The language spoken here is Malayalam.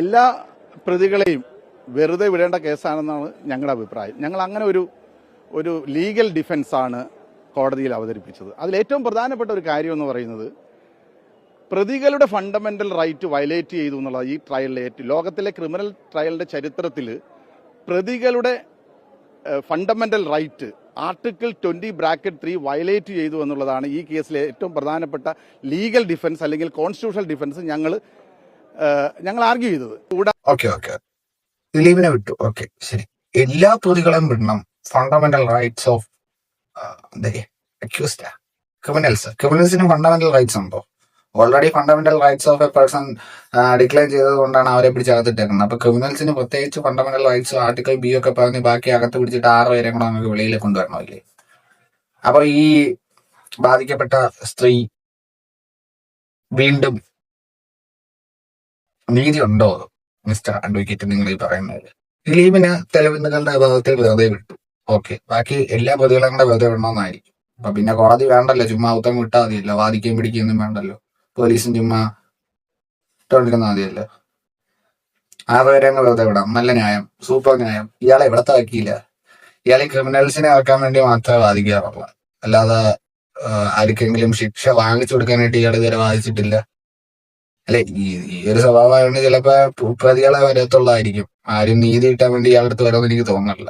എല്ലാ പ്രതികളെയും വെറുതെ വിടേണ്ട കേസാണെന്നാണ് ഞങ്ങളുടെ അഭിപ്രായം. ഞങ്ങൾ അങ്ങനെ ഒരു ലീഗൽ ഡിഫൻസാണ് കോടതിയിൽ അവതരിപ്പിച്ചത്. അതിലേറ്റവും പ്രധാനപ്പെട്ട ഒരു കാര്യം എന്ന് പറയുന്നത് പ്രതികളുടെ ഫണ്ടമെന്റൽ റൈറ്റ് വയലേറ്റ് ചെയ്തു എന്നുള്ളത് ഈ ട്രയലിലെ ലോകത്തിലെ ക്രിമിനൽ ട്രയലിന്റെ ചരിത്രത്തിൽ പ്രതികളുടെ ഫണ്ടമെന്റൽ റൈറ്റ് ആർട്ടിക്കിൾ 20(3) വയലേറ്റ് ചെയ്തു എന്നുള്ളതാണ് ഈ കേസിലെ ഏറ്റവും പ്രധാനപ്പെട്ട ലീഗൽ ഡിഫൻസ് അല്ലെങ്കിൽ കോൺസ്റ്റിറ്റ്യൂഷണൽ ഡിഫൻസ് ഞങ്ങൾ ആർഗ്യൂ ചെയ്തത്. ദിലീപിനെ വിട്ടു. ഓക്കെ, ശരി. എല്ലാ പ്രതികളെയും വിടണം. ഫണ്ടമെന്റൽ റൈറ്റ്സ് ഓഫ് ക്രിമിനൽസിന് ഫണ്ടമെന്റൽ റൈറ്റ്സ് ഉണ്ടോ? Already fundamental rights of a person declare ചെയ്തത് കൊണ്ടാണ് അവരെ പിടിച്ച് അകത്തിട്ടേക്കുന്നത്. അപ്പൊ ക്രിമിനൽസിന് പ്രത്യേകിച്ച് ഫണ്ടമെന്റൽ റൈറ്റ്സ് ആർട്ടിക്കിൾ ബി ഒക്കെ പറഞ്ഞ് ബാക്കി അകത്ത് പിടിച്ചിട്ട് 6 പേരെ കൂടെ നമുക്ക് വെളിയിൽ കൊണ്ടുവരണമില്ലേ? അപ്പൊ ഈ ബാധിക്കപ്പെട്ട സ്ത്രീ വീണ്ടും നീതി ഉണ്ടോ മിസ്റ്റർ അഡ്വക്കേറ്റ് നിങ്ങൾ ഈ പറയുന്നത്? ദിലീപിന് തെളിവുകളുടെ അഭാവത്തിൽ വെറുതെ വിട്ടു. ഓക്കെ, ബാക്കി എല്ലാ പ്രതികളും കൂടെ വെറുതെ വിടണമെന്നായിരിക്കും. അപ്പൊ പിന്നെ കോടതി വേണ്ടല്ലോ, ചുമ്മാ ഉത്തം വിട്ടാൽ മതിയല്ലോ. വാദിക്കുകയും പിടിക്കുകയൊന്നും വേണ്ടല്ലോ. പോലീസും ചുമ്മാ ഇട്ടോണ്ടിരുന്നാൽ മതിയല്ലോ. 6 പേരെ അങ്ങ് വെറുതെ വിടാം. നല്ല ന്യായം, സൂപ്പർ ന്യായം. ഇയാളെ ഇവിടത്തെ വക്കീല. ഇയാളെ ക്രിമിനൽസിനെ ആക്കാൻ വേണ്ടി മാത്രമേ വാദിക്കാറുള്ളൂ. അല്ലാതെ ആർക്കെങ്കിലും ശിക്ഷ വാങ്ങിച്ചു കൊടുക്കാനായിട്ട് ഇയാൾ ഇതുവരെ വാദിച്ചിട്ടില്ല. അല്ലെ, ഈ ഒരു സ്വഭാവമായതുകൊണ്ട് ചിലപ്പോ പ്രതികളെ വരത്തുള്ളതായിരിക്കും. ആരും നീതി കിട്ടാൻ വേണ്ടി ഇയാളുടെ അടുത്ത് വരുമെന്ന് എനിക്ക് തോന്നുന്നില്ല.